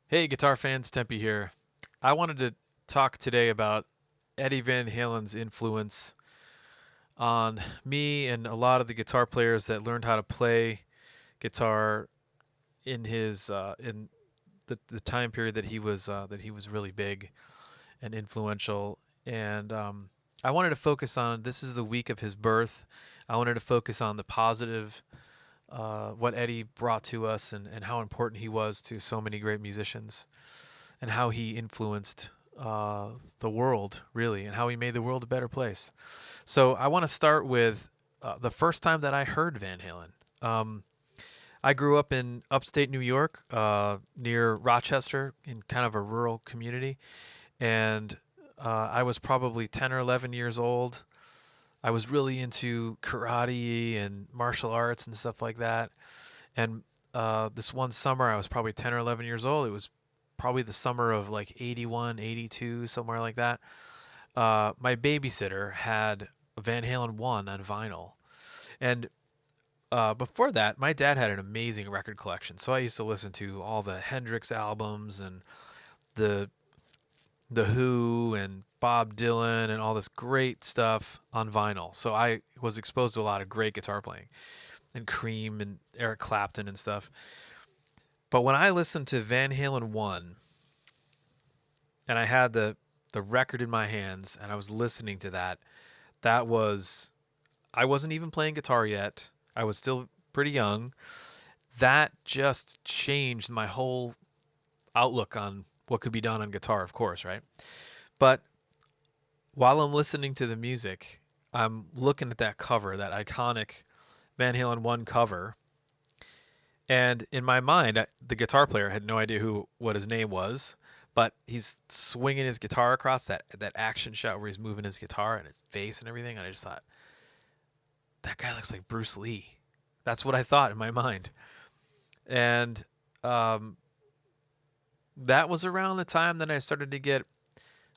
Hey, guitar fans, Tempe here. I wanted to talk today about Eddie Van Halen's influence on me and a lot of the guitar players that learned how to play guitar in the time period that he was really big and influential. And I wanted to focus on this is the week of his birth. I wanted to focus on the positive, what Eddie brought to us, and how important he was to so many great musicians, and how he influenced the world, really, and how he made the world a better place. So I want to start with the first time that I heard Van Halen. I grew up in upstate New York, near Rochester, in kind of a rural community, and I was probably 10 or 11 years old. I was really into karate and martial arts and stuff like that. And this one summer, I was probably 10 or 11 years old. It was probably the summer of like 81, 82, somewhere like that. My babysitter had Van Halen 1 on vinyl. And before that, my dad had an amazing record collection. So I used to listen to all the Hendrix albums and the the Who and Bob Dylan and all this great stuff on vinyl. So I was exposed to a lot of great guitar playing and Cream and Eric Clapton and stuff. But when I listened to Van Halen 1 and I had the record in my hands and I was listening to that, that was I wasn't even playing guitar yet. I was still pretty young. That just changed my whole outlook on what could be done on guitar, of course, right? But while I'm listening to the music, I'm looking at that cover, that iconic Van Halen 1 cover, and in my mind, the guitar player had no idea who what his name was, but he's swinging his guitar across that action shot where he's moving his guitar and his face and everything, and I just thought that guy looks like Bruce Lee. That's what I thought in my mind, and um, that was around the time that I started to get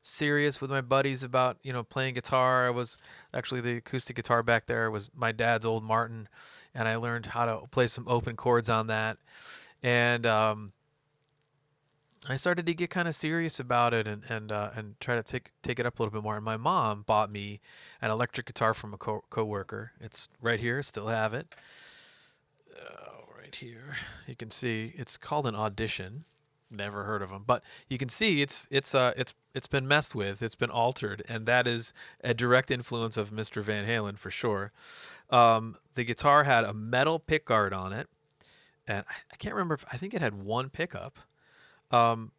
serious with my buddies about playing guitar. I was actually the acoustic guitar back there was my dad's old Martin, and I learned how to play some open chords on that. And I started to get kind of serious about it and try to take it up a little bit more. And my mom bought me an electric guitar from a coworker. It's right here, still have it. Right here, you can see it's called an Audition. Never heard of them, but you can see it's been messed with, it's been altered, and that is a direct influence of Mr. Van Halen for sure. The guitar had a metal pickguard on it, and I can't remember if I think it had one pickup. Um,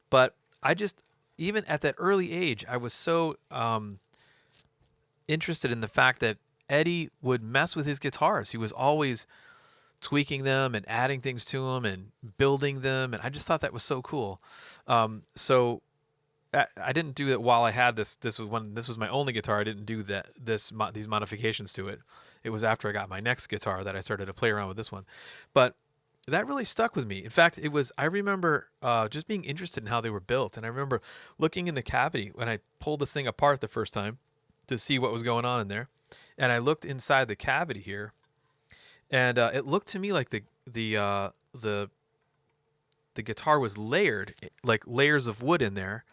but I just even at that early age, I was so interested in the fact that Eddie would mess with his guitars. He was always tweaking them and adding things to them and building them, and I just thought that was so cool. So I didn't do it while I had this. This was my only guitar. I didn't do these modifications to it. It was after I got my next guitar that I started to play around with this one. But that really stuck with me. In fact, it was I remember just being interested in how they were built, and I remember looking in the cavity when I pulled this thing apart the first time to see what was going on in there, and I looked inside the cavity here, and it looked to me like the guitar was layered, like layers of wood in there.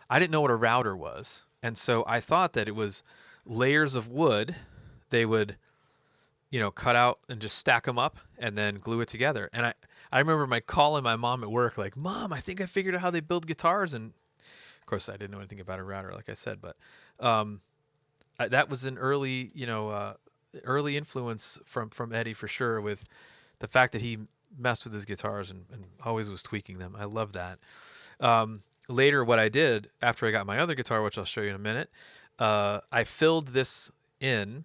I didn't know what a router was, and so I thought that it was layers of wood. They would, cut out and just stack them up and then glue it together. And I remember calling my mom at work, like, "Mom, I think I figured out how they build guitars." And of course, I didn't know anything about a router, like I said, but um, that was an early influence from Eddie for sure, with the fact that he messed with his guitars and always was tweaking them. I love that. Later, what I did after I got my other guitar, which I'll show you in a minute, I filled this in,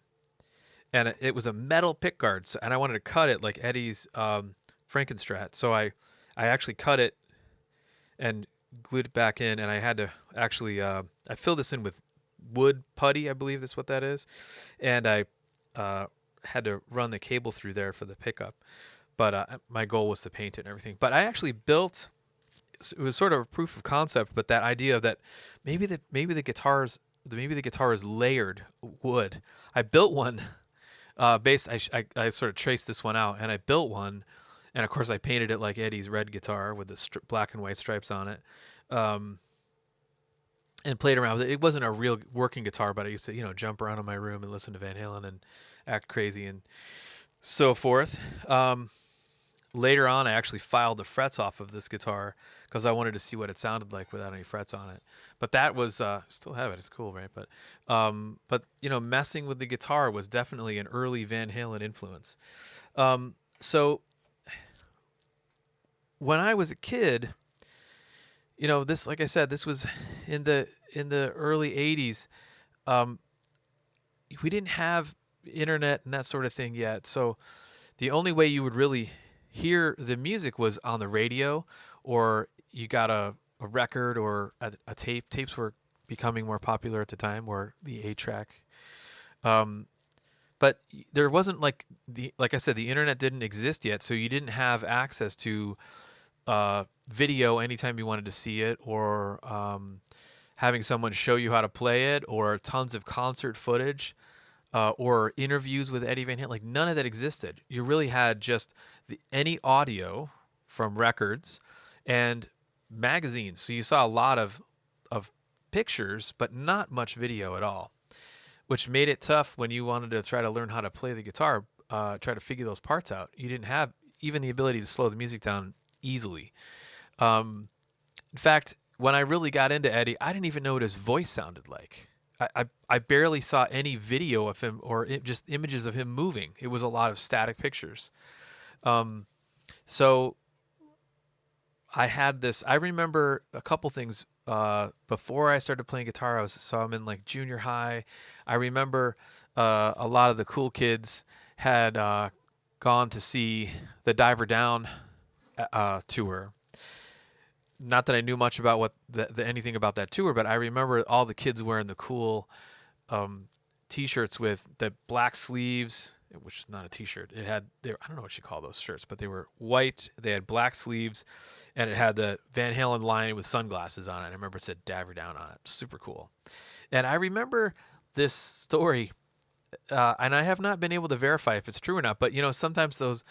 and it was a metal pickguard, and I wanted to cut it like Eddie's Frankenstrat. So I actually cut it and glued it back in, and I had to actually I filled this in with wood putty, I believe that's what that is, and I had to run the cable through there for the pickup. But my goal was to paint it and everything. But I actually built. It was sort of a proof of concept, but that idea of that maybe the guitar is layered wood. I built one I sort of traced this one out, and I built one, and of course I painted it like Eddie's red guitar with the black and white stripes on it, um, and played around with it. It wasn't a real working guitar, but I used to jump around in my room and listen to Van Halen and act crazy and so forth. Later on, I actually filed the frets off of this guitar because I wanted to see what it sounded like without any frets on it. But that was still have it. It's cool, right? But messing with the guitar was definitely an early Van Halen influence. So when I was a kid, this, like I said, this was in the early '80s. Um, we didn't have internet and that sort of thing yet, so the only way you would really hear the music was on the radio, or you got a record or a tape. Tapes were becoming more popular at the time, or the 8-track. Um, but there wasn't like I said, the internet didn't exist yet, so you didn't have access to video anytime you wanted to see it, or having someone show you how to play it, or tons of concert footage, or interviews with Eddie Van Halen. Like, none of that existed. You really had just any audio from records and magazines. So you saw a lot of pictures, but not much video at all, which made it tough when you wanted to try to learn how to play the guitar, try to figure those parts out. You didn't have even the ability to slow the music down easily. In fact, when I really got into Eddie, I didn't even know what his voice sounded like. I barely saw any video of him, or just images of him moving. It was a lot of static pictures. So I had this. I remember a couple things before I started playing guitar. I'm in like junior high. I remember a lot of the cool kids had gone to see the Diver Down tour. Not that I knew much about what anything about that tour, but I remember all the kids wearing the cool T-shirts with the black sleeves, which is not a T-shirt. I don't know what you call those shirts, but they were white. They had black sleeves, and it had the Van Halen line with sunglasses on it. I remember it said Diver Down on it. Super cool. And I remember this story, and I have not been able to verify if it's true or not. But sometimes those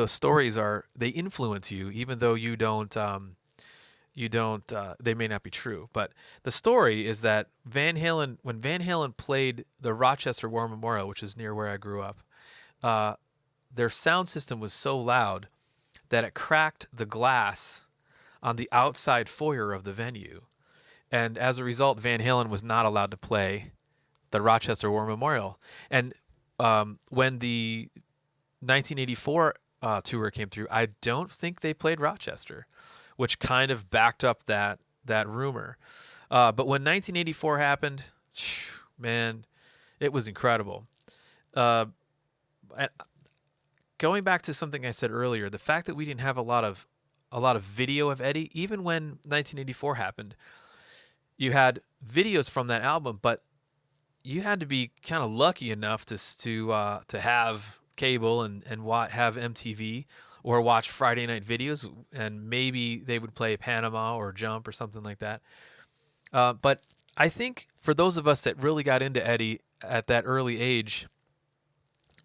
stories they influence you, even though you don't. They may not be true. But the story is that when Van Halen played the Rochester War Memorial, which is near where I grew up, their sound system was so loud that it cracked the glass on the outside foyer of the venue. And as a result, Van Halen was not allowed to play the Rochester War Memorial. And when the 1984 tour came through, I don't think they played Rochester, which kind of backed up that rumor. But when 1984 happened, man, it was incredible. Going back to something I said earlier, the fact that we didn't have a lot of video of Eddie, even when 1984 happened, you had videos from that album, but you had to be kind of lucky enough to have cable and have MTV, or watch Friday night videos, and maybe they would play Panama or Jump or something like that. But I think for those of us that really got into Eddie at that early age,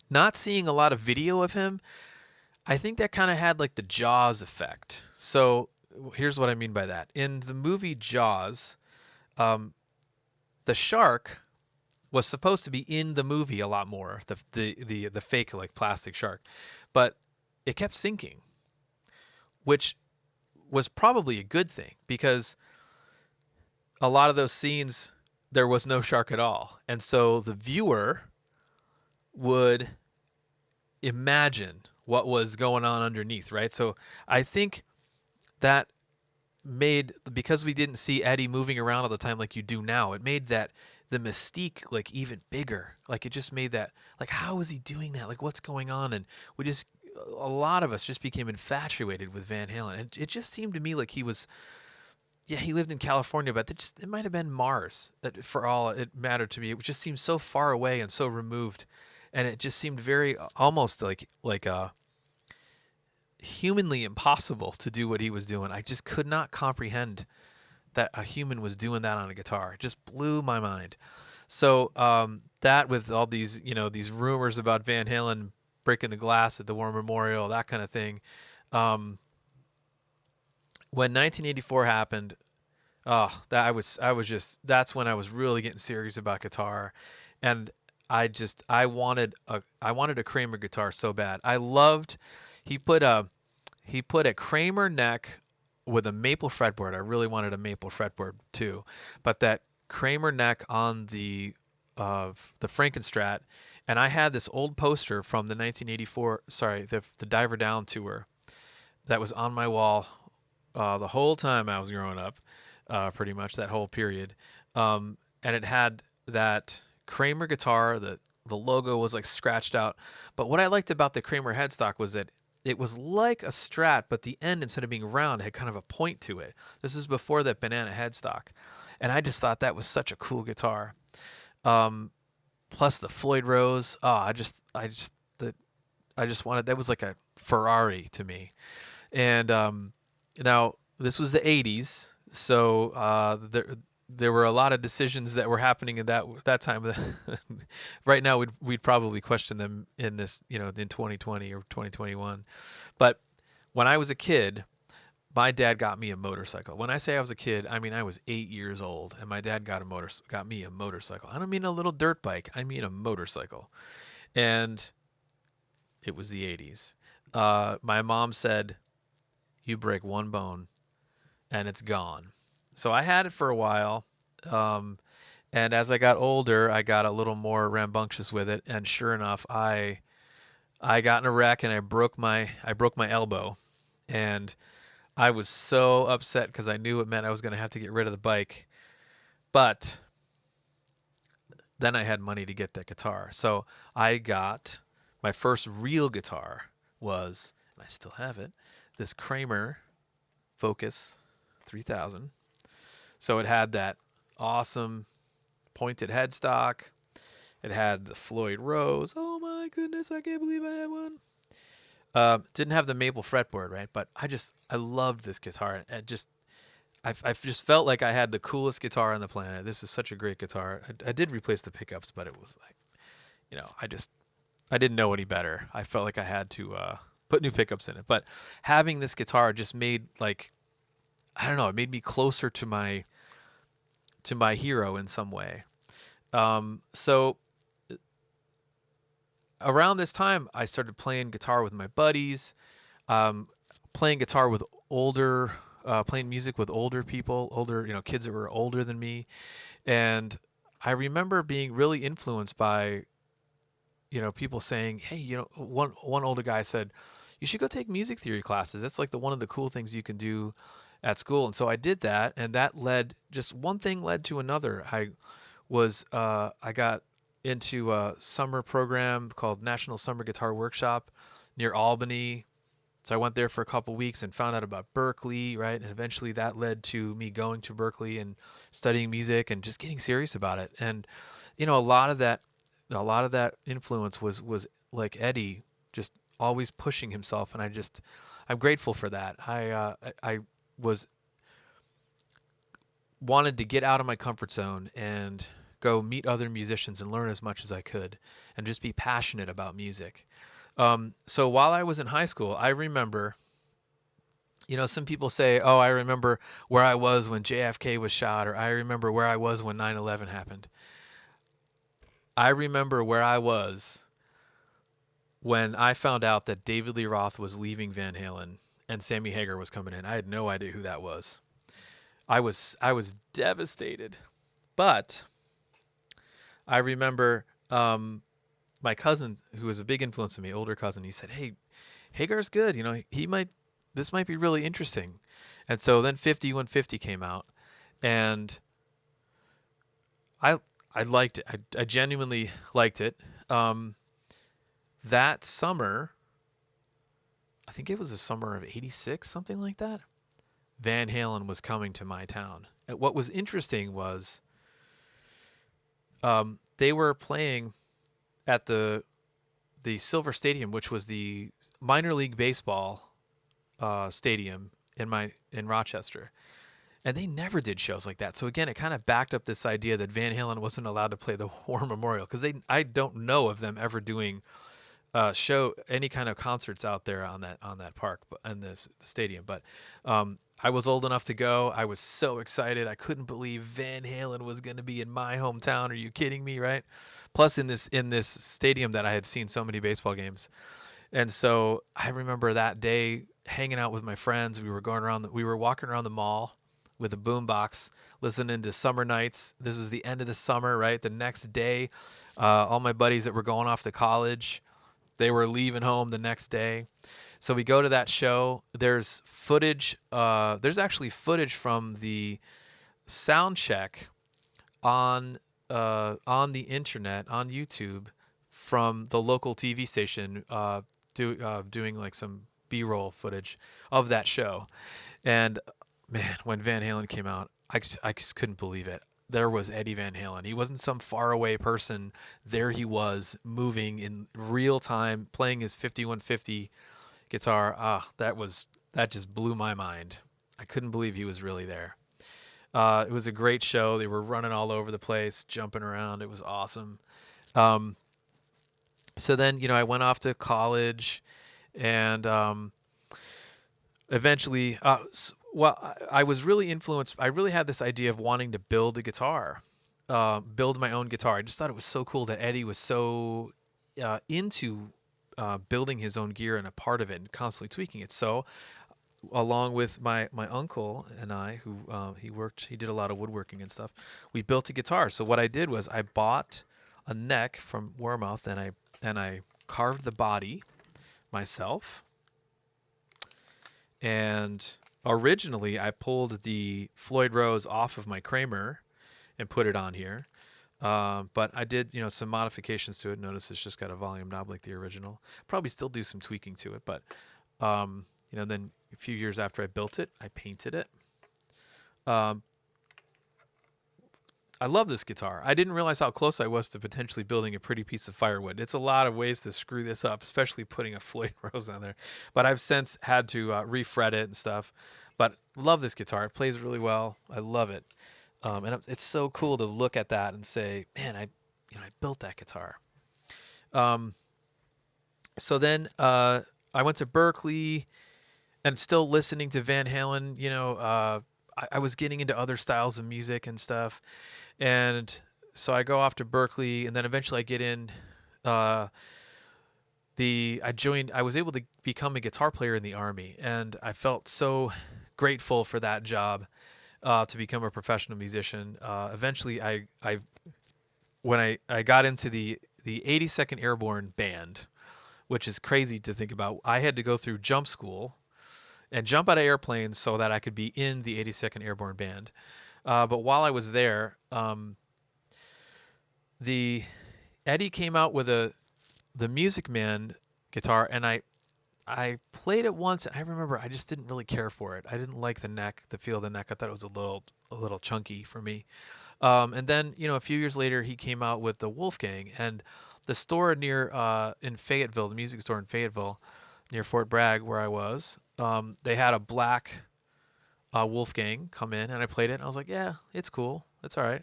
not seeing a lot of video of him, I think that kind of had like the Jaws effect. So here's what I mean by that. In the movie Jaws, the shark was supposed to be in the movie a lot more, the fake like plastic shark, but it kept sinking, which was probably a good thing, because a lot of those scenes there was no shark at all, and so the viewer would imagine what was going on underneath, right? So I think that because we didn't see Eddie moving around all the time like you do now, it made that the mystique like even bigger. Like, it just made that, like, how is he doing that? Like, what's going on? And a lot of us just became infatuated with Van Halen. It just seemed to me like he lived in California, but it might have been Mars, for all it mattered to me. It just seemed so far away and so removed, and it just seemed very almost like humanly impossible to do what he was doing. I just could not comprehend that a human was doing that on a guitar. It just blew my mind. So that with all these, these rumors about Van Halen breaking the glass at the War Memorial, that kind of thing. Um, when 1984 happened, oh, that I was just that's when I was really getting serious about guitar, and I wanted a Kramer guitar so bad. I loved he put a he put a Kramer neck with a maple fretboard. I really wanted a maple fretboard too, but that Kramer neck on the Frankenstrat, and I had this old poster from the 1984, sorry, the Diver Down tour that was on my wall the whole time I was growing up, pretty much that whole period. And it had that Kramer guitar. The logo was like scratched out. But what I liked about the Kramer headstock was that it was like a Strat, but the end, instead of being round, had kind of a point to it. This is before that banana headstock, and I just thought that was such a cool guitar. Um, Plus the Floyd Rose. Oh, I just wanted, that was like a Ferrari to me. And now this was the '80s, so there were a lot of decisions that were happening at that time. Right now, we'd probably question them in this, in 2020 or 2021. But when I was a kid, my dad got me a motorcycle. When I say I was a kid, I mean I was 8 years old, and my dad got me a motorcycle. I don't mean a little dirt bike. I mean a motorcycle, and it was the '80s. My mom said, "You break one bone, and it's gone." So I had it for a while, um, and as I got older, I got a little more rambunctious with it. And sure enough, I got in a wreck and I broke my elbow, and I was so upset because I knew it meant I was going to have to get rid of the bike. But then I had money to get that guitar, so I got my first real guitar was, and I still have it, this Kramer Focus 3000. So it had that awesome pointed headstock. It had the Floyd Rose. Oh my goodness, I can't believe I had one. Didn't have the maple fretboard, right? But I loved this guitar. And I've just felt like I had the coolest guitar on the planet. This is such a great guitar. I did replace the pickups, but it was like, I didn't know any better. I felt like I had to put new pickups in it. But having this guitar just made, like, I don't know, it made me closer to my hero in some way. So around this time, I started playing guitar with my buddies, um, playing guitar with playing music with older people, older, kids that were older than me. And I remember being really influenced by, people saying, "Hey, one older guy said, you should go take music theory classes. That's like one of the cool things you can do at school." And so I did that, and that just one thing led to another. I got into a summer program called National Summer Guitar Workshop near Albany. So I went there for a couple weeks and found out about Berkeley, right? And eventually that led to me going to Berkeley and studying music and just getting serious about it. And a lot of that influence was like Eddie, just always pushing himself, and I'm grateful for that. I was wanted to get out of my comfort zone and go meet other musicians and learn as much as I could, and just be passionate about music. So while I was in high school, I remember, some people say, "Oh, I remember where I was when JFK was shot," or "I remember where I was when 9/11 happened." I remember where I was when I found out that David Lee Roth was leaving Van Halen and Sammy Hagar was coming in. I had no idea who that was. I was devastated. But I remember my cousin, who was a big influence on me, older cousin. He said, "Hey, Hagar's good. This might be really interesting." And so then 5150 came out, and I I liked it. I genuinely liked it. That summer, I think it was the summer of '86, something like that. Van Halen was coming to my town. And what was interesting was they were playing at the Silver Stadium, which was the minor league baseball stadium in Rochester. and they never did shows like that. So again, it kind of backed up this idea that Van Halen wasn't allowed to play the War Memorial, because I don't know of them ever doing show any kind of concerts out there on that park and this the stadium. But I was old enough to go. I was so excited. I couldn't believe Van Halen was going to be in my hometown. Are you kidding me? Right? Plus in this stadium that I had seen so many baseball games. And so I remember that day hanging out with my friends. We were walking around the mall with a boombox, listening to Summer Nights. This was the end of the summer, right? The next day, all my buddies that were going off to college, they were leaving home the next day. So we go to that show. There's footage. There's actually footage from the sound check on the internet on YouTube from the local TV station doing like some B-roll footage of that show. And man, when Van Halen came out, I just couldn't believe it. There was Eddie Van Halen. He wasn't some faraway person. There he was, moving in real time, playing his 5150 guitar. That just blew my mind. I couldn't believe he was really there. It was a great show. They were running all over the place, jumping around. It was awesome. Um, so then, I went off to college, and eventually, well, I was really influenced. I really had this idea of wanting to build a guitar, build my own guitar. I just thought it was so cool that Eddie was so into building his own gear and a part of it and constantly tweaking it. So, along with my uncle and I, who he did a lot of woodworking and stuff, we built a guitar. So what I did was I bought a neck from Warmouth, and I carved the body myself. And originally, I pulled the Floyd Rose off of my Kramer and put it on here. But I did, some modifications to it. Notice it's just got a volume knob like the original. Probably still do some tweaking to it, but then a few years after I built it, I painted it. I love this guitar. I didn't realize how close I was to potentially building a pretty piece of firewood. It's a lot of ways to screw this up, especially putting a Floyd Rose on there. But I've since had to refret it and stuff. But love this guitar. It plays really well. I love it. And it's so cool to look at that and say, man, I built that guitar. So then I went to Berkeley and still listening to Van Halen. I was getting into other styles of music and stuff. And so I go off to Berkeley, and then eventually I get in. I was able to become a guitar player in the Army, and I felt so grateful for that job to become a professional musician. Eventually, when I got into the 82nd Airborne Band, which is crazy to think about. I had to go through jump school and jump out of airplanes so that I could be in the 82nd Airborne Band. But while I was there, the Eddie came out with the Music Man guitar, and I played it once, and I remember I just didn't really care for it. I didn't like the feel of the neck. I thought it was a little chunky for me. And then a few years later, he came out with the Wolfgang, and the store near in Fayetteville, the music store in Fayetteville, near Fort Bragg, where I was, they had a black Wolfgang come in, and I played it, and I was like, yeah, it's cool. It's all right.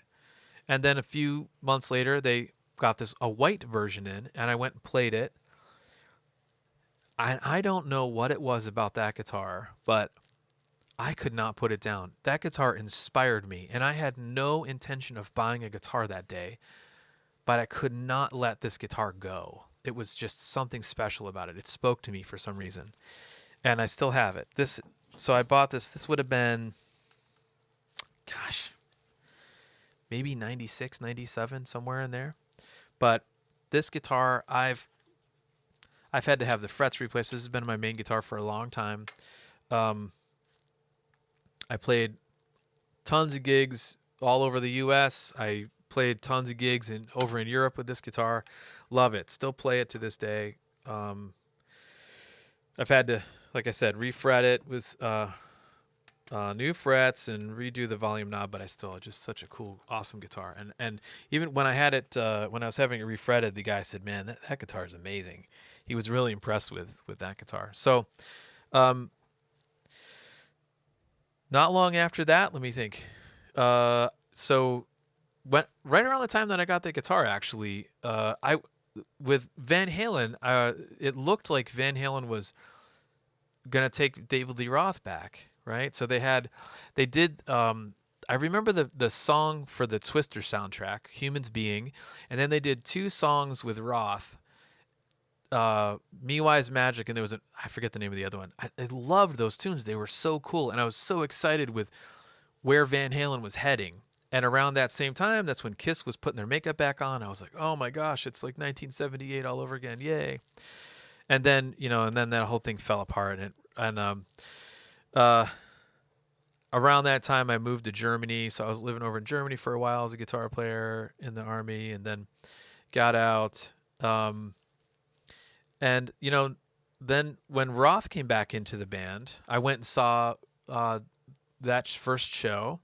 And then a few months later, they got a white version in, and I went and played it. I don't know what it was about that guitar, but I could not put it down. That guitar inspired me, and I had no intention of buying a guitar that day, but I could not let this guitar go. It was just something special about it. It spoke to me for some reason, and I still have it. So I bought this. This would have been, gosh, maybe 96, 97, somewhere in there. But this guitar, I've had to have the frets replaced. This has been my main guitar for a long time. I played tons of gigs all over the U.S. I played tons of gigs over in Europe with this guitar. Love it. Still play it to this day. I've had to, like I said, refret it with new frets and redo the volume knob, but it's just such a cool, awesome guitar. And even when I had it, when I was having it refretted, the guy said, "Man, that guitar is amazing." He was really impressed with that guitar. So, Not long after that, let me think. So went right around the time that I got the guitar, actually, I with Van Halen, it looked like Van Halen was gonna take David Lee Roth back, right? So they did. I remember the song for the Twister soundtrack, "Humans Being," and then they did two songs with Roth, "Me Wise Magic," and there was I forget the name of the other one. I loved those tunes; they were so cool, and I was so excited with where Van Halen was heading. And around that same time, that's when Kiss was putting their makeup back on. I was like, oh my gosh, it's like 1978 all over again. Yay. And then, and then that whole thing fell apart. Uh, Around that time, I moved to Germany. So I was living over in Germany for a while as a guitar player in the army, and then got out. And, then when Roth came back into the band, I went and saw that first show.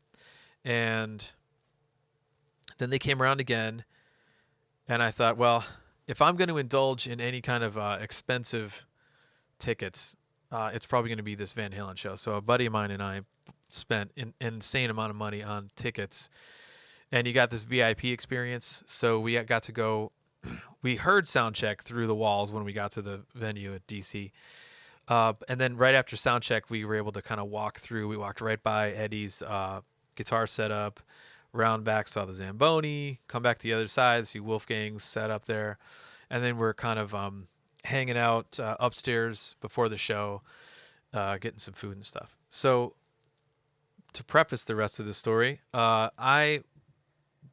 And then they came around again, and I thought, well, if I'm going to indulge in any kind of expensive tickets, it's probably going to be this Van Halen show. So a buddy of mine and I spent an insane amount of money on tickets, and you got this VIP experience. So we got to go. We heard soundcheck through the walls when we got to the venue at DC. And then right after soundcheck, we were able to kind of walk through. We walked right by Eddie's guitar setup, round back, saw the Zamboni, come back to the other side, see Wolfgang's set up there. And then we're kind of hanging out upstairs before the show, getting some food and stuff. So to preface the rest of the story, I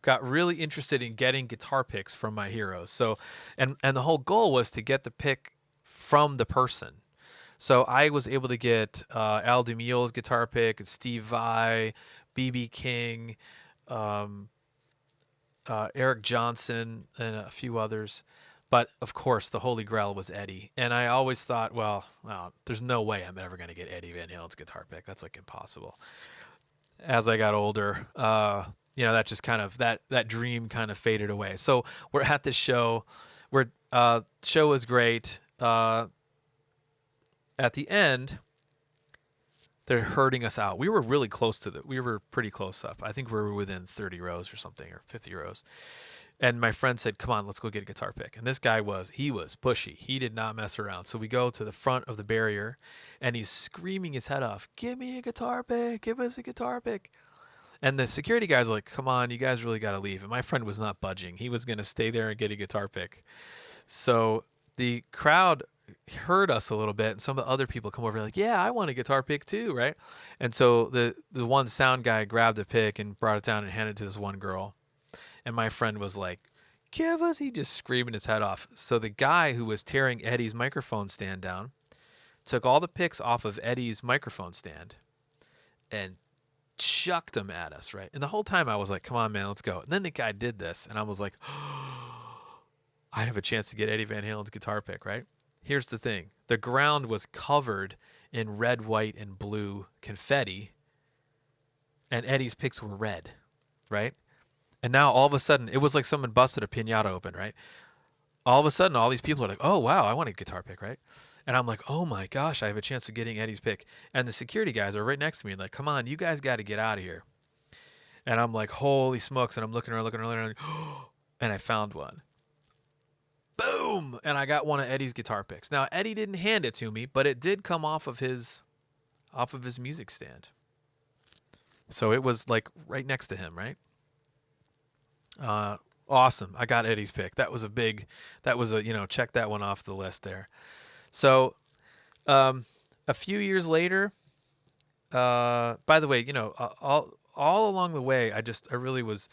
got really interested in getting guitar picks from my heroes. So, and the whole goal was to get the pick from the person. So I was able to get Al DiMeo's guitar pick, Steve Vai, BB King, Eric Johnson, and a few others. But of course, the Holy Grail was Eddie. And I always thought, well, there's no way I'm ever going to get Eddie Van Halen's guitar pick. That's like impossible. As I got older, that just kind of that dream kind of faded away. So we're at this show. Show was great. At the end, they're herding us out. We were really close we were pretty close up. I think we were within 30 rows or something, or 50 rows. And my friend said, come on, let's go get a guitar pick. And this guy was pushy. He did not mess around. So we go to the front of the barrier, and he's screaming his head off, give me a guitar pick, give us a guitar pick. And the security guy's like, come on, you guys really got to leave. And my friend was not budging. He was going to stay there and get a guitar pick. So the crowd heard us a little bit, and some of the other people come over like, yeah, I want a guitar pick too, right? And so the one sound guy grabbed a pick and brought it down and handed it to this one girl. And my friend was like, give us, he just screaming his head off. So the guy who was tearing Eddie's microphone stand down took all the picks off of Eddie's microphone stand and chucked them at us, right? And the whole time I was like, come on, man, let's go. And then the guy did this, and I was like, I have a chance to get Eddie Van Halen's guitar pick, right? Here's the thing. The ground was covered in red, white, and blue confetti, and Eddie's picks were red, right? And now all of a sudden, it was like someone busted a piñata open, right? All of a sudden, all these people are like, oh, wow, I want a guitar pick, right? And I'm like, oh my gosh, I have a chance of getting Eddie's pick. And the security guys are right next to me and like, come on, you guys got to get out of here. And I'm like, holy smokes. And I'm looking around, and I found one. Boom! And I got one of Eddie's guitar picks. Now, Eddie didn't hand it to me, but it did come off of his music stand. So it was like right next to him, right? Awesome. I got Eddie's pick. That was check that one off the list there. So, a few years later, by the way, all along the way, I really was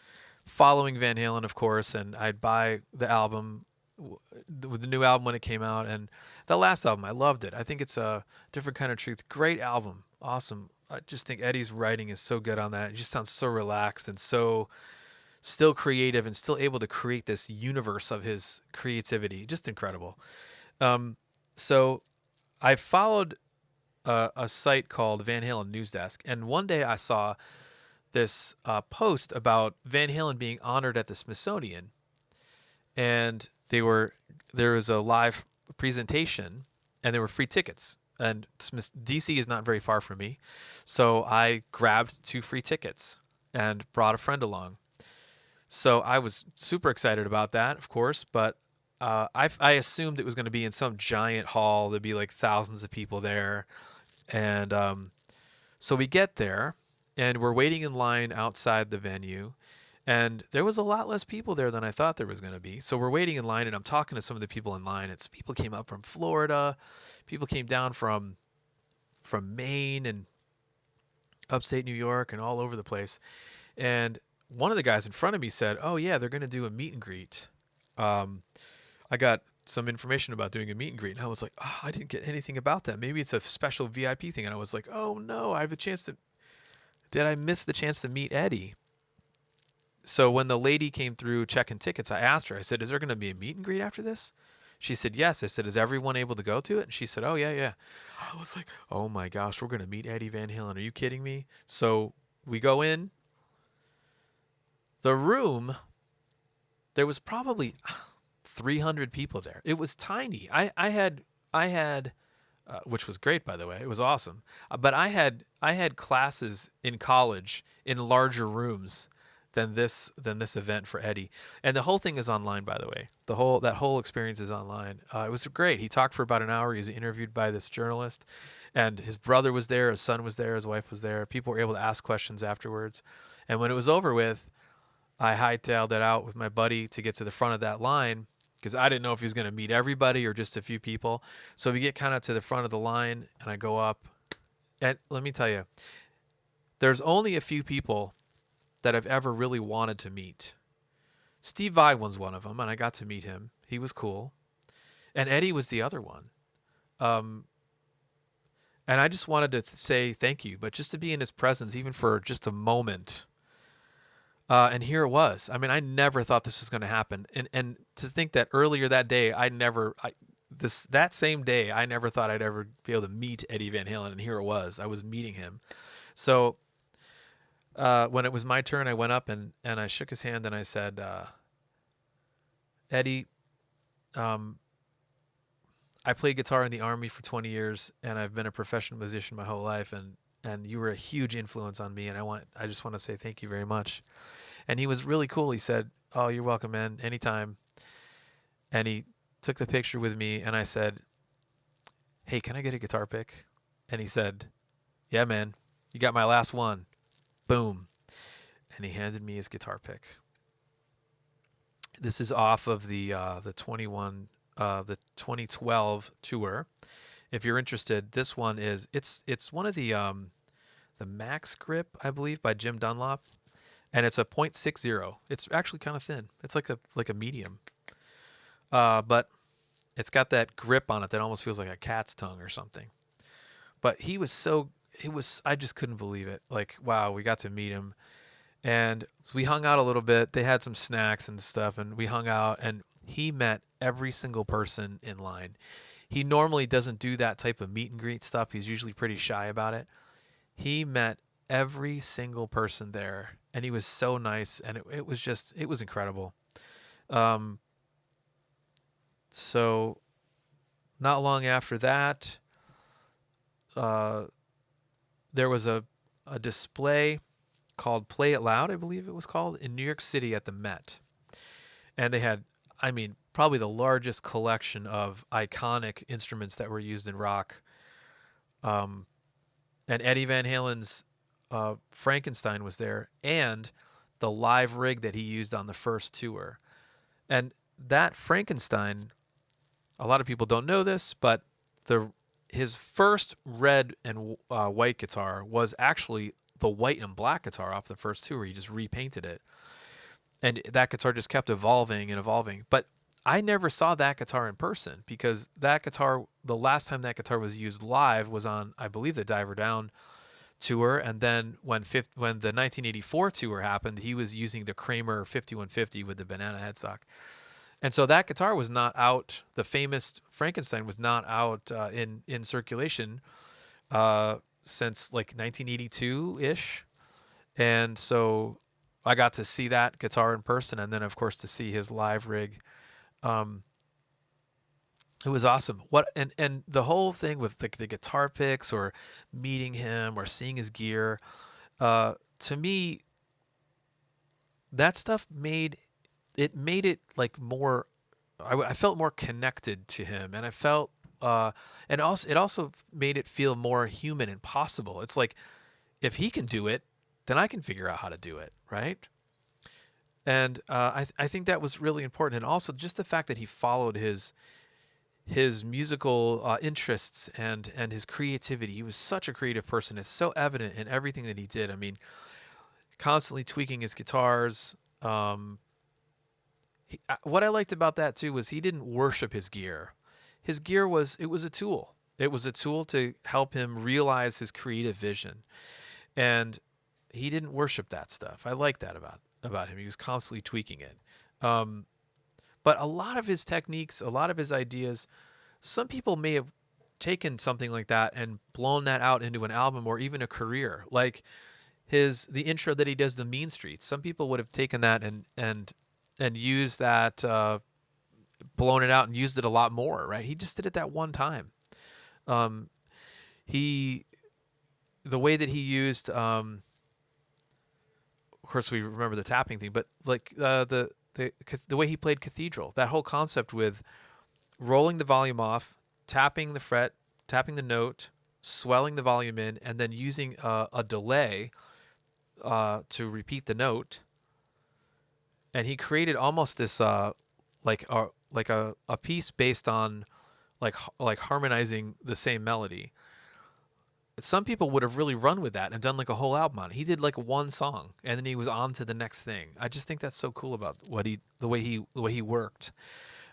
following Van Halen, of course, and I'd buy the album, with the new album when it came out, and the last album, I loved it. I think it's a Different Kind of Truth. Great album. Awesome. I just think Eddie's writing is so good on that. It just sounds so relaxed and so still creative and still able to create this universe of his creativity. Just incredible. So I followed a site called Van Halen News Desk, and one day I saw this post about Van Halen being honored at the Smithsonian, and there was a live presentation, and there were free tickets. and DC is not very far from me. So I grabbed 2 free tickets and brought a friend along. So I was super excited about that, of course, but I assumed it was going to be in some giant hall. There'd be like thousands of people there. And so we get there and we're waiting in line outside the venue. And there was a lot less people there than I thought there was going to be. So we're waiting in line and I'm talking to some of the people in line. It's people came up from Florida, people came down from Maine and upstate New York and all over the place. And one of the guys in front of me said, "Oh yeah, they're going to do a meet and greet." Um, I got some information about doing a meet and greet, and I was like, "Oh, I didn't get anything about that. Maybe it's a special VIP thing." And I was like, "Oh no, I have a chance to. Did I miss the chance to meet Eddie?" So when the lady came through checking tickets, I asked her. I said, "Is there going to be a meet and greet after this?" She said, "Yes." I said, "Is everyone able to go to it?" And she said, "Oh yeah, yeah." I was like, "Oh my gosh, we're going to meet Eddie Van Halen. Are you kidding me?" So we go in. The room, there was probably 300 people there. It was tiny. I had which was great, by the way. It was awesome. But I had classes in college in larger rooms than this event for Eddie. And the whole thing is online, by the way. That whole experience is online. It was great. He talked for about an hour. He was interviewed by this journalist, and his brother was there, his son was there, his wife was there. People were able to ask questions afterwards. And when it was over with, I hightailed it out with my buddy to get to the front of that line because I didn't know if he was going to meet everybody or just a few people. So we get kind of to the front of the line and I go up. And let me tell you, there's only a few people that I've ever really wanted to meet. Steve Vai was one of them, and I got to meet him. He was cool. And Eddie was the other one. Um, and I just wanted to say thank you, but just to be in his presence, even for just a moment, and here it was. I mean, I never thought this was going to happen, and to think that earlier that day, that same day, I never thought I'd ever be able to meet Eddie Van Halen, and here it was. I was meeting him. So when it was my turn, I went up and I shook his hand and I said, "Eddie, um, I played guitar in the Army for 20 years, and I've been a professional musician my whole life, and you were a huge influence on me, and I just want to say thank you very much." And he was really cool. He said, "Oh, you're welcome, man. Anytime." And he took the picture with me, and I said, "Hey, can I get a guitar pick?" And he said, "Yeah, man. You got my last one." Boom. And he handed me his guitar pick. This is off of the 2012 tour. If you're interested, this one is it's one of the Max Grip, I believe, by Jim Dunlop, and it's a .60. It's actually kind of thin. It's like a medium, but it's got that grip on it that almost feels like a cat's tongue or something. But I just couldn't believe it. Like, wow, we got to meet him. And so we hung out a little bit. They had some snacks and stuff, and we hung out, and he met every single person in line. He normally doesn't do that type of meet and greet stuff. He's usually pretty shy about it. He met every single person there, and he was so nice, and it was incredible. Um, so not long after that, uh, there was a display called Play It Loud, I believe it was called, in New York City at the Met. And they had, I mean, probably the largest collection of iconic instruments that were used in rock. Um, and Eddie Van Halen's Frankenstein was there, and the live rig that he used on the first tour. And that Frankenstein, a lot of people don't know this, but his first red and white guitar was actually the white and black guitar off the first tour. He just repainted it, and that guitar just kept evolving and evolving. But I never saw that guitar in person because the last time that guitar was used live was on, I believe, the Diver Down tour, and then when the 1984 tour happened, he was using the Kramer 5150 with the banana headstock. And so that guitar was not out. The famous Frankenstein was not out in circulation since like 1982 ish. And so I got to see that guitar in person, and then of course to see his live rig. Um, It was awesome. What and the whole thing with the guitar picks or meeting him or seeing his gear, to me, that stuff made it like more. I felt more connected to him, and I felt, and also it also made it feel more human and possible. It's like if he can do it, then I can figure out how to do it, right? And I think that was really important, and also just the fact that he followed his musical interests and his creativity. He was such a creative person. It's so evident in everything that he did. I mean, constantly tweaking his guitars. What I liked about that too was he didn't worship his gear. His gear was it was a tool. It was a tool to help him realize his creative vision, and he didn't worship that stuff. I like that about him. He was constantly tweaking it. Um, but a lot of his techniques, a lot of his ideas, some people may have taken something like that and blown that out into an album or even a career. Like the intro that he does to Mean Streets. Some people would have taken that and used that, blown it out and used it a lot more, right? He just did it that one time. Um, he the way that he used, of course we remember the tapping thing, but like the way he played Cathedral, that whole concept with rolling the volume off, tapping the fret, tapping the note, swelling the volume in, and then using a delay to repeat the note. And he created almost this like a piece based on like harmonizing the same melody. Some people would have really run with that and done like a whole album on it. He did like one song and then he was on to the next thing. I just think that's so cool about the way he worked.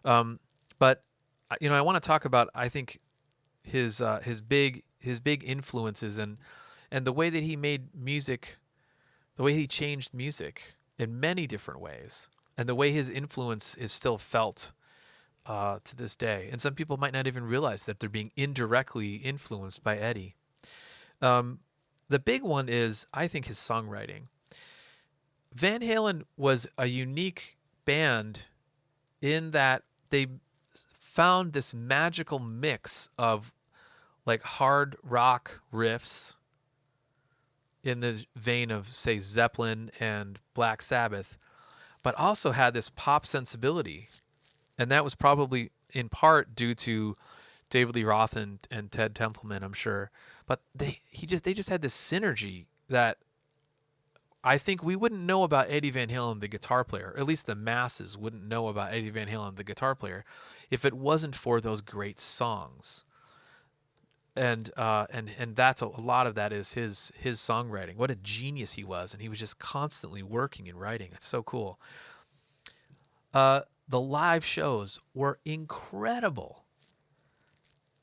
But I want to talk about, I think, his big influences and the way that he made music, the way he changed music in many different ways, and the way his influence is still felt to this day. And some people might not even realize that they're being indirectly influenced by Eddie. Um, the big one is, I think, his songwriting. Van Halen was a unique band in that they found this magical mix of like hard rock riffs in the vein of, say, Zeppelin and Black Sabbath, but also had this pop sensibility. And that was probably in part due to David Lee Roth and Ted Templeman, I'm sure. But they just had this synergy that I think we wouldn't know about Eddie Van Halen, the guitar player. At least the masses wouldn't know about Eddie Van Halen, the guitar player, if it wasn't for those great songs. And that's a lot of that is his songwriting. What a genius he was, and he was just constantly working and writing. It's so cool. The live shows were incredible.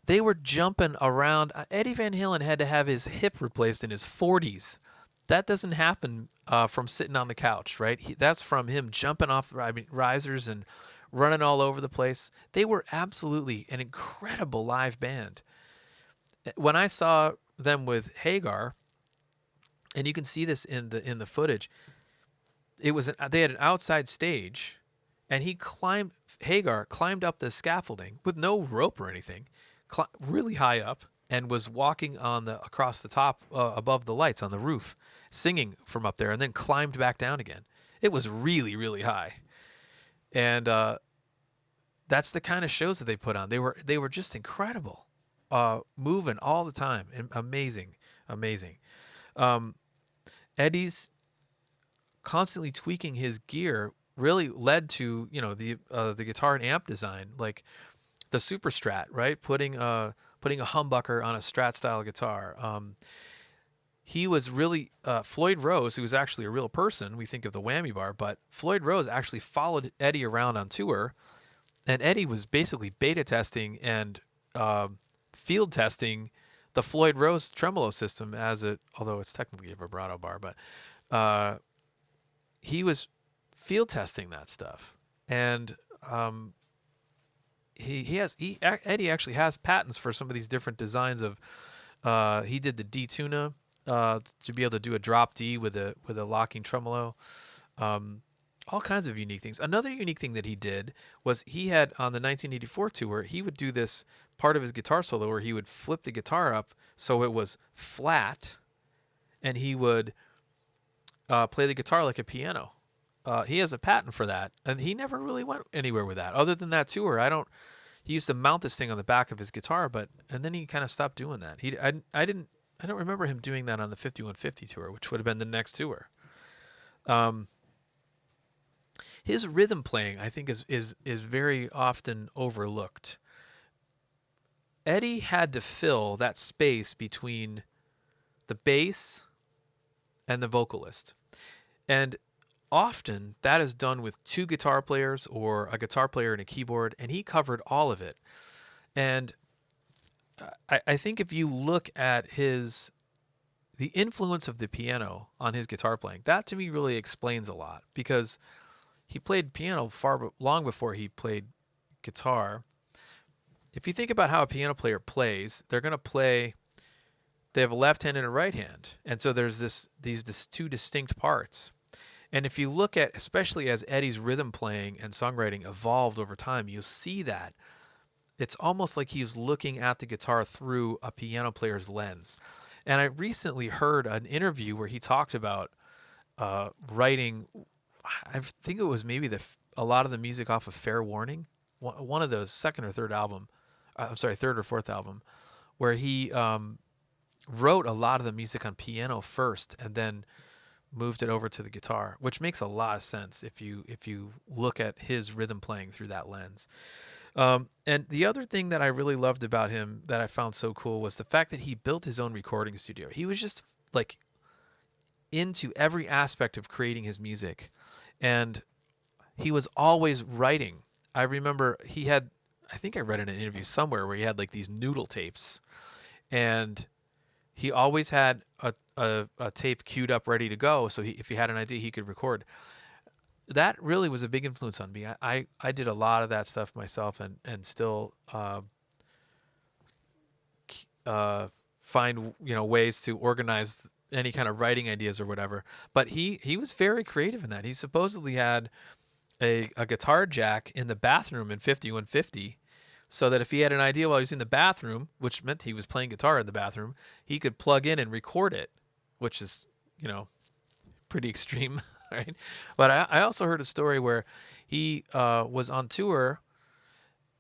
They were jumping around. Eddie Van Halen had to have his hip replaced in his 40s. That doesn't happen from sitting on the couch, right? That's from him jumping off, I mean, risers and running all over the place. They were absolutely an incredible live band. When I saw them with Hagar, and you can see this in the footage, they had an outside stage, and Hagar climbed up the scaffolding with no rope or anything, really high up, and was walking across the top, above the lights on the roof, singing from up there, and then climbed back down again. It was really, really high, and that's the kind of shows that they put on. They were just incredible, moving all the time, and amazing, amazing. Um, Eddie's constantly tweaking his gear really led to the guitar and amp design, like the Super Strat, right? Putting a humbucker on a Strat style guitar. He was really Floyd Rose, who was actually a real person. We think of the whammy bar, but Floyd Rose actually followed Eddie around on tour, and Eddie was basically beta testing and field testing the Floyd Rose tremolo system although it's technically a vibrato bar, but he was field testing that stuff, and Eddie actually has patents for some of these different designs of. He did the D tuna to be able to do a drop D with a locking tremolo. all kinds of unique things. Another unique thing that he did was he had on the 1984 tour, he would do this part of his guitar solo where he would flip the guitar up so it was flat, and he would play the guitar like a piano. He has a patent for that, and he never really went anywhere with that. Other than that tour, I don't. He used to mount this thing on the back of his guitar, and then he kind of stopped doing that. I don't remember him doing that on the 5150 tour, which would have been the next tour. Um, his rhythm playing, I think, is very often overlooked. Eddie had to fill that space between the bass and the vocalist. And often that is done with two guitar players or a guitar player and a keyboard, and he covered all of it. And I think if you look at the influence of the piano on his guitar playing, that to me really explains a lot, because he played piano long before he played guitar. If you think about how a piano player plays, they're going to play. They have a left hand and a right hand, and so there's these two distinct parts. And if you look at, especially as Eddie's rhythm playing and songwriting evolved over time, you'll see that it's almost like he was looking at the guitar through a piano player's lens. And I recently heard an interview where he talked about writing. I think it was maybe a lot of the music off of Fair Warning, one of those second or third album. I'm sorry, third or fourth album, where he wrote a lot of the music on piano first and then moved it over to the guitar, which makes a lot of sense if you look at his rhythm playing through that lens. And the other thing that I really loved about him that I found so cool was the fact that he built his own recording studio. He was just like into every aspect of creating his music, and he was always writing. I remember I think I read in an interview somewhere where he had like these noodle tapes, and he always had a tape queued up ready to go, so if he had an idea, he could record. That really was a big influence on me. I did a lot of that stuff myself, and still find ways to organize any kind of writing ideas or whatever. But he was very creative in that. He supposedly had a guitar jack in the bathroom in 5150, so that if he had an idea while he was in the bathroom, which meant he was playing guitar in the bathroom, he could plug in and record it, which is, pretty extreme, right? But I also heard a story where he was on tour,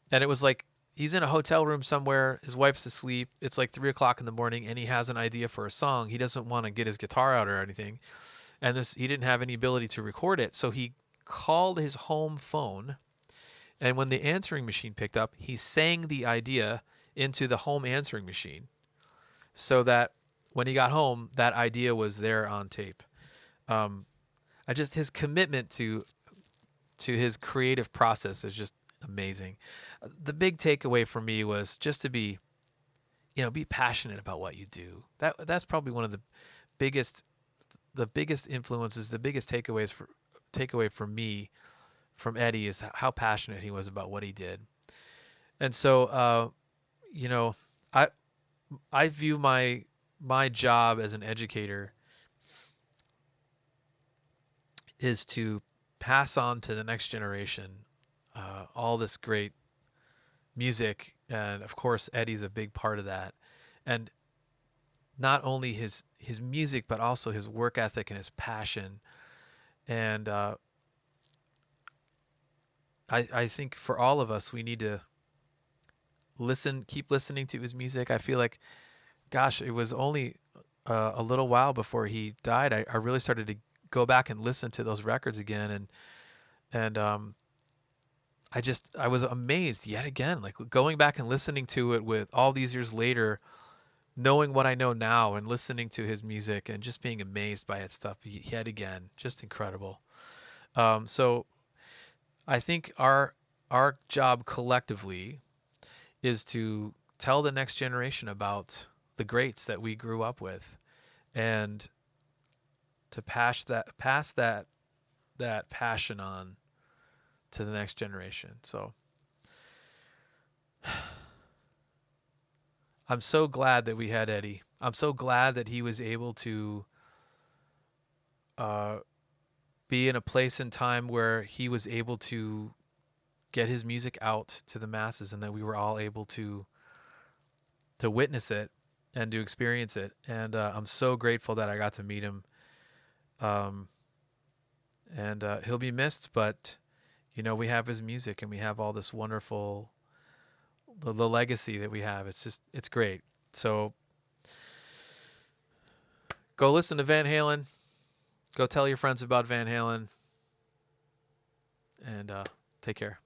and it was like he's in a hotel room somewhere, his wife's asleep, it's like 3 o'clock in the morning, and he has an idea for a song. He doesn't want to get his guitar out or anything, and he didn't have any ability to record it, so he called his home phone. And when the answering machine picked up, he sang the idea into the home answering machine, so that when he got home, that idea was there on tape. His commitment to his creative process is just amazing. The big takeaway for me was just to be passionate about what you do. That's probably one of the biggest influences, the biggest takeaway for me from Eddie is how passionate he was about what he did. And so, I view my job as an educator is to pass on to the next generation all this great music, and of course Eddie's a big part of that. And not only his music, but also his work ethic and his passion. And I think for all of us, we need to keep listening to his music. I feel like, gosh, it was only a little while before he died, I really started to go back and listen to those records again, and I was amazed yet again, like going back and listening to it with all these years later, knowing what I know now, and listening to his music and just being amazed by its stuff yet again, just incredible. So I think our job collectively is to tell the next generation about the greats that we grew up with, and to pass that passion on to the next generation. So I'm so glad that we had Eddie. I'm so glad that he was able to be in a place and time where he was able to get his music out to the masses, and that we were all able to witness it and to experience it. And I'm so grateful that I got to meet him. Um, and he'll be missed, but we have his music, and we have all this wonderful the legacy that we have. It's great. So go listen to Van Halen. Go tell your friends about Van Halen, and take care.